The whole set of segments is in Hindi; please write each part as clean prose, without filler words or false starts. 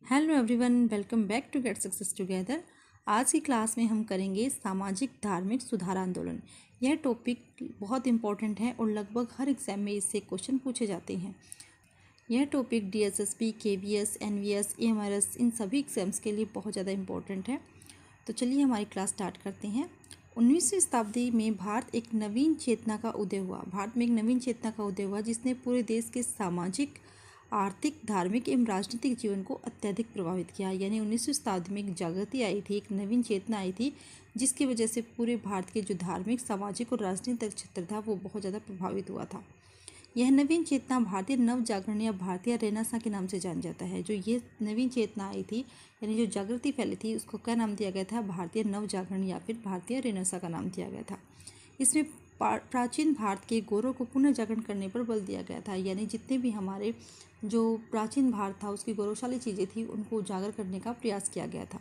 Hello everyone, welcome back to get success together. आज की क्लास में हम करेंगे सामाजिक धार्मिक सुधार आंदोलन। यह टॉपिक बहुत इंपॉर्टेंट है और लगभग हर एग्जाम में इससे क्वेश्चन पूछे जाते हैं। यह टॉपिक डीएसएसपी, केवीएस, एनवीएस, एएमआरएस इन सभी एग्जाम्स के लिए बहुत ज़्यादा इंपॉर्टेंट है। तो चलिए हमारी क्लास स्टार्ट करते हैं। 19वीं शताब्दी में भारत एक नवीन चेतना का उदय हुआ। भारत में एक नवीन चेतना का उदय हुआ जिसने पूरे देश के सामाजिक, आर्थिक, धार्मिक एवं राजनीतिक जीवन को अत्यधिक प्रभावित किया। यानी 19वीं शताब्दी में एक जागृति आई थी, एक नवीन चेतना आई थी, जिसकी वजह से पूरे भारत के जो धार्मिक, सामाजिक और राजनीतिक क्षेत्र था वो बहुत ज़्यादा प्रभावित हुआ था। यह नवीन चेतना भारतीय नव जागरण या भारतीय रेनेसां के नाम से जाना जाता है। जो ये नवीन चेतना आई थी, यानी जो जागृति फैली थी, उसको क्या नाम दिया गया था? भारतीय नव जागरण या फिर भारतीय रेनेसां का नाम दिया गया था। इसमें प्राचीन भारत के गौरव को पुनः जागरण करने पर बल दिया गया था। यानी जितने भी हमारे जो प्राचीन भारत था उसकी गौरवशाली चीज़ें थी उनको उजागर करने का प्रयास किया गया था।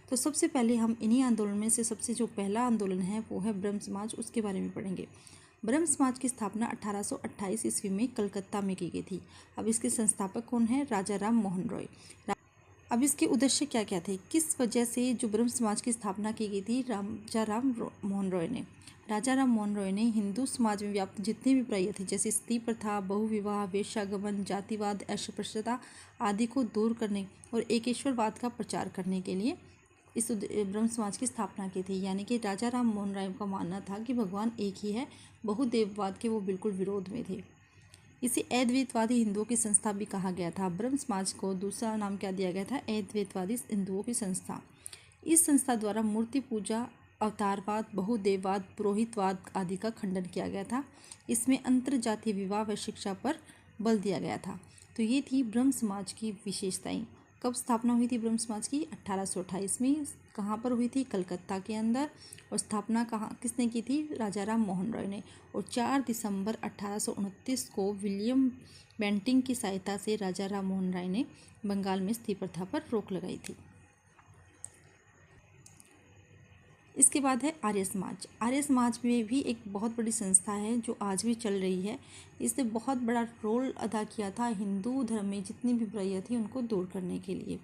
तो सबसे पहले हम इन्हीं आंदोलन में से सबसे जो पहला आंदोलन है वो है ब्रह्म समाज, उसके बारे में पढ़ेंगे। ब्रह्म समाज की स्थापना 1828 ईस्वी में कलकत्ता में की गई थी। अब इसके संस्थापक कौन है? राजा राम मोहन रॉय। अब इसके उद्देश्य क्या क्या थे? किस वजह से जो ब्रह्म समाज की स्थापना की गई थी? राजा राम मोहन रॉय ने राजा राम मोहन रॉय ने हिंदू समाज में व्याप्त जितनी भी बुराइयां थी, जैसे स्त्री प्रथा, बहुविवाह, वेश्यागमन, जातिवाद, अस्पृश्यता आदि को दूर करने और एकेश्वरवाद का प्रचार करने के लिए इस ब्रह्म समाज की स्थापना की थी। यानी कि राजा राम मोहन राय का मानना था कि भगवान एक ही है। बहुदेववाद के वो बिल्कुल विरोध में थे। इसे अद्वैतवादी हिंदुओं की संस्था भी कहा गया था। ब्रह्म समाज को दूसरा नाम क्या दिया गया था? अद्वैतवादी हिंदुओं की संस्था। इस संस्था द्वारा मूर्ति पूजा, अवतारवाद, बहुदेववाद, पुरोहितवाद आदि का खंडन किया गया था। इसमें अंतरजातीय विवाह व शिक्षा पर बल दिया गया था। तो ये थी ब्रह्म समाज की विशेषताएं। कब स्थापना हुई थी ब्रह्म समाज की? 1828 में। कहाँ पर हुई थी? कलकत्ता के अंदर। और स्थापना कहाँ किसने की थी? राजा राम मोहन रॉय ने। और 4 दिसंबर 1829 को विलियम बेंटिंग की सहायता से राजा राम मोहन राय ने बंगाल में स्त्री प्रथा पर रोक लगाई थी। इसके बाद है आर्य समाज। आर्य समाज में भी एक बहुत बड़ी संस्था है जो आज भी चल रही है। इसने बहुत बड़ा रोल अदा किया था हिंदू धर्म में जितनी भी बुराइयां थी उनको दूर करने के लिए।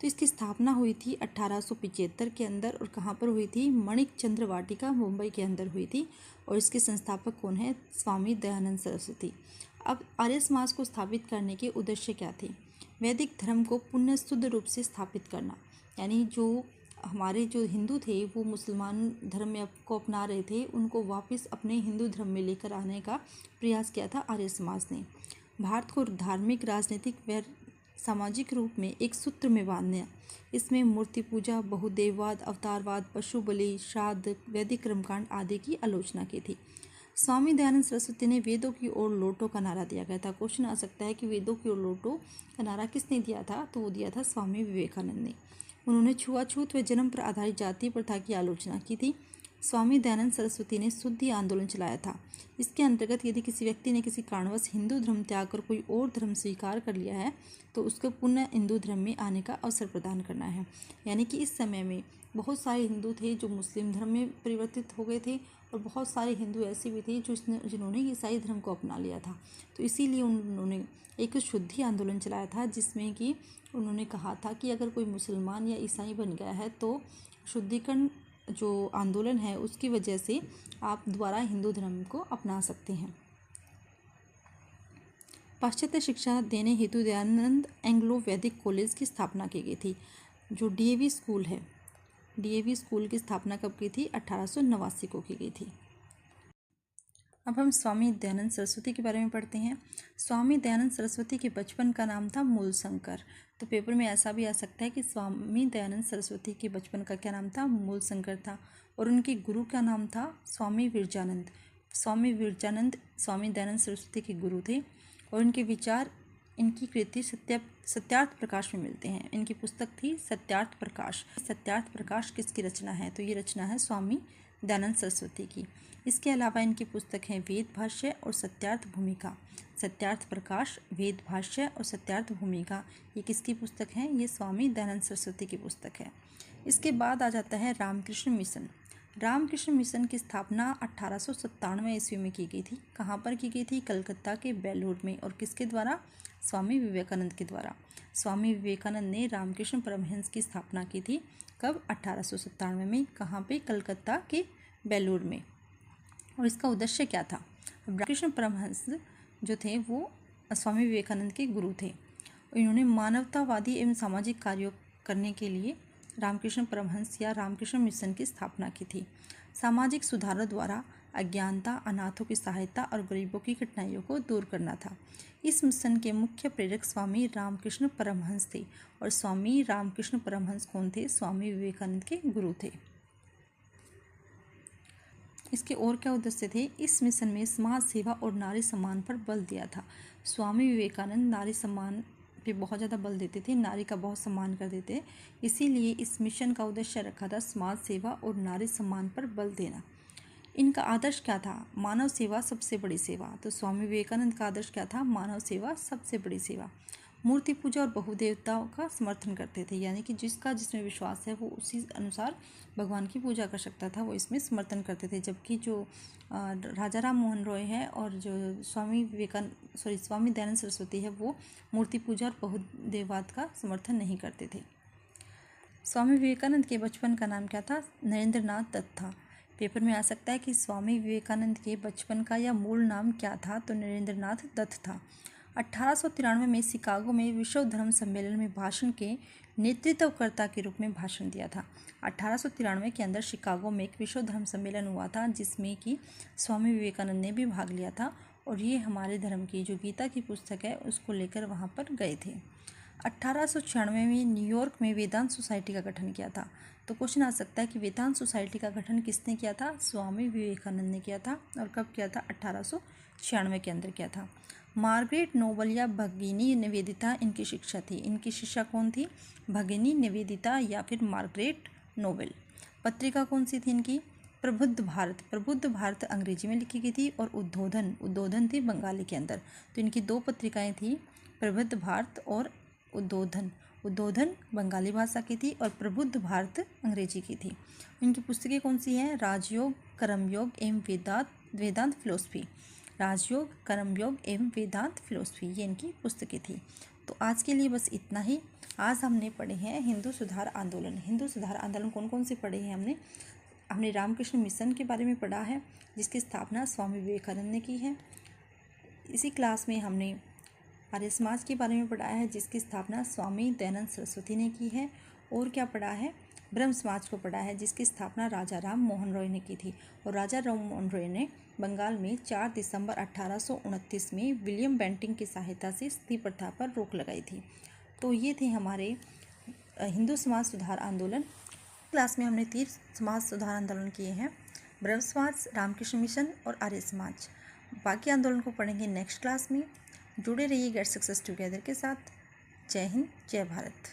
तो इसकी स्थापना हुई थी 1875 के अंदर। और कहाँ पर हुई थी? मणिक चंद्र वाटिका, मुंबई के अंदर हुई थी। और इसके संस्थापक कौन है? स्वामी दयानंद सरस्वती। अब आर्य समाज को स्थापित करने के उद्देश्य क्या थे? वैदिक धर्म को पुनः शुद्ध रूप से स्थापित करना। यानी जो हमारे जो हिंदू थे वो मुसलमान धर्म में को अपना रहे थे, उनको वापस अपने हिंदू धर्म में लेकर आने का प्रयास किया था आर्य समाज ने। भारत को धार्मिक, राजनीतिक व सामाजिक रूप में एक सूत्र में बांधना। इसमें मूर्ति पूजा, बहुदेववाद, अवतारवाद, पशु बलि, श्राद्ध, वैदिक कर्मकांड आदि की आलोचना की थी। स्वामी दयानंद सरस्वती ने वेदों की ओर लौटो का नारा दिया गया था। क्वेश्चन आ सकता है कि वेदों की ओर लौटो का नारा किसने दिया था? तो वो दिया था स्वामी विवेकानंद ने। उन्होंने छुआछूत व जन्म पर आधारित जातीय प्रथा की आलोचना की थी। स्वामी दयानंद सरस्वती ने शुद्धि आंदोलन चलाया था। इसके अंतर्गत यदि किसी व्यक्ति ने किसी कारणवश हिंदू धर्म त्याग कर कोई और धर्म स्वीकार कर लिया है तो उसको पुनः हिंदू धर्म में आने का अवसर प्रदान करना है। यानी कि इस समय में बहुत सारे हिंदू थे जो मुस्लिम धर्म में परिवर्तित हो गए थे और बहुत सारे हिंदू ऐसे भी थे जिन्होंने ईसाई धर्म को अपना लिया था। तो इसीलिए उन्होंने एक शुद्धि आंदोलन चलाया था, जिसमें कि उन्होंने कहा था कि अगर कोई मुसलमान या ईसाई बन गया है तो शुद्धिकरण जो आंदोलन है उसकी वजह से आप दोबारा हिंदू धर्म को अपना सकते हैं। पाश्चात्य शिक्षा देने हेतु दयानंद एंग्लो वैदिक कॉलेज की स्थापना की गई थी, जो डीएवी स्कूल है। डीएवी स्कूल की स्थापना कब की थी? 1889 को की गई थी। अब हम स्वामी दयानंद सरस्वती के बारे में पढ़ते हैं। स्वामी दयानंद सरस्वती के बचपन का नाम था मूलशंकर। तो पेपर में ऐसा भी आ सकता है कि स्वामी दयानंद सरस्वती के बचपन का क्या नाम था? मूलशंकर था। और उनके गुरु का नाम था स्वामी विरजानंद। स्वामी विरजानंद स्वामी दयानंद सरस्वती के गुरु थे। और इनके विचार, इनकी कृति सत्यार्थ प्रकाश में मिलते हैं। इनकी पुस्तक थी सत्यार्थ प्रकाश। सत्यार्थ प्रकाश किसकी रचना है? तो ये रचना है स्वामी दयानंद सरस्वती की। इसके अलावा इनकी पुस्तक है वेद भाष्य और सत्यार्थ भूमिका। सत्यार्थ प्रकाश, वेद भाष्य और सत्यार्थ भूमिका, ये किसकी पुस्तक है? ये स्वामी दयानंद सरस्वती की पुस्तक है। इसके बाद आ जाता है रामकृष्ण मिशन। रामकृष्ण मिशन की स्थापना 1897 ईस्वी में की गई थी। कहाँ पर की गई थी? कलकत्ता के बेलूर में। और किसके द्वारा? स्वामी विवेकानंद के द्वारा। स्वामी विवेकानंद ने रामकृष्ण परमहंस की स्थापना की थी। कब? 1897 में। कहाँ पे? कलकत्ता के बेलूर में। और इसका उद्देश्य क्या था? रामकृष्ण परमहंस जो थे वो स्वामी विवेकानंद के गुरु थे। इन्होंने मानवतावादी एवं सामाजिक कार्यों करने के लिए रामकृष्ण परमहंस या रामकृष्ण मिशन की स्थापना की थी। सामाजिक सुधारों द्वारा अज्ञानता, अनाथों की सहायता और गरीबों की कठिनाइयों को दूर करना था। इस मिशन के मुख्य प्रेरक स्वामी रामकृष्ण परमहंस थे। और स्वामी रामकृष्ण परमहंस कौन थे? स्वामी विवेकानंद के गुरु थे। इसके और क्या उद्देश्य थे? इस मिशन में समाज सेवा और नारी सम्मान पर बल दिया था। स्वामी विवेकानंद नारी सम्मान पे बहुत ज़्यादा बल देते थे, नारी का बहुत सम्मान कर देते। इसीलिए इस मिशन का उद्देश्य रखा था समाज सेवा और नारी सम्मान पर बल देना। इनका आदर्श क्या था? मानव सेवा सबसे बड़ी सेवा। तो स्वामी विवेकानंद का आदर्श क्या था? मानव सेवा सबसे बड़ी सेवा। मूर्ति पूजा और बहुदेवताओं का समर्थन करते थे, यानी कि जिसका जिसमें विश्वास है वो उसी अनुसार भगवान की पूजा कर सकता था, वो इसमें समर्थन करते थे। जबकि जो राजा राम मोहन रॉय है और जो स्वामी दयानंद सरस्वती है वो मूर्ति पूजा और बहुदेववाद का समर्थन नहीं करते थे। स्वामी विवेकानंद के बचपन का नाम क्या था? नरेंद्र नाथ दत्त था। पेपर में आ सकता है कि स्वामी विवेकानंद के बचपन का या मूल नाम क्या था? तो नरेंद्र नाथ दत्त था। 1893 में शिकागो में विश्व धर्म सम्मेलन में भाषण के नेतृत्वकर्ता के रूप में भाषण दिया था। 1893 के अंदर शिकागो में एक विश्व धर्म सम्मेलन हुआ था जिसमें कि स्वामी विवेकानंद ने भी भाग लिया था। और ये हमारे धर्म की जो गीता की पुस्तक है उसको लेकर वहाँ पर गए थे। 1896 में न्यूयॉर्क में वेदांत सोसाइटी का गठन किया था। तो क्वेश्चन आ सकता है कि वेदांत सोसाइटी का गठन किसने किया था? स्वामी विवेकानंद ने किया था। और कब किया था? 1896 के अंदर किया था। मार्गरेट नोबल या भगिनी निवेदिता इनकी शिक्षा थी। इनकी शिक्षा कौन थी? भगिनी निवेदिता या फिर मार्गरेट नोबल। पत्रिका कौन सी थी इनकी? प्रबुद्ध भारत। प्रबुद्ध भारत अंग्रेजी में लिखी गई थी और उद्बोधन थी बंगाली के अंदर। तो इनकी दो पत्रिकाएं थी, प्रबुद्ध भारत और उद्बोधन बंगाली भाषा की थी और प्रबुद्ध भारत अंग्रेजी की थी। इनकी पुस्तकें कौन सी हैं? राजयोग, कर्मयोग एवं वेदांत फिलोसफी। राजयोग, कर्मयोग एवं वेदांत फिलोसफी, ये इनकी पुस्तकें थी। तो आज के लिए बस इतना ही। आज हमने पढ़े हैं हिंदू सुधार आंदोलन। हिंदू सुधार आंदोलन कौन कौन से पढ़े हैं हमने रामकृष्ण मिशन के बारे में पढ़ा है जिसकी स्थापना स्वामी विवेकानंद ने की है। इसी क्लास में हमने आर्य समाज के बारे में पढ़ा है जिसकी स्थापना स्वामी दयानंद सरस्वती ने की है। और क्या पढ़ा है? ब्रह्म समाज को पढ़ा है जिसकी स्थापना राजा राम मोहन रॉय ने की थी। और राजा राम मोहन रॉय ने बंगाल में 4 दिसंबर 1829 में विलियम बेंटिंक की सहायता से सती प्रथा पर रोक लगाई थी। तो ये थे हमारे हिंदू समाज सुधार आंदोलन। क्लास में हमने 3 समाज सुधार आंदोलन किए हैं, ब्रह्म समाज, रामकृष्ण मिशन और आर्य समाज। बाकी आंदोलन को पढ़ेंगे नेक्स्ट क्लास में। जुड़े रहिए गेट सक्सेस टुगेदर के साथ। जय हिंद, जय भारत।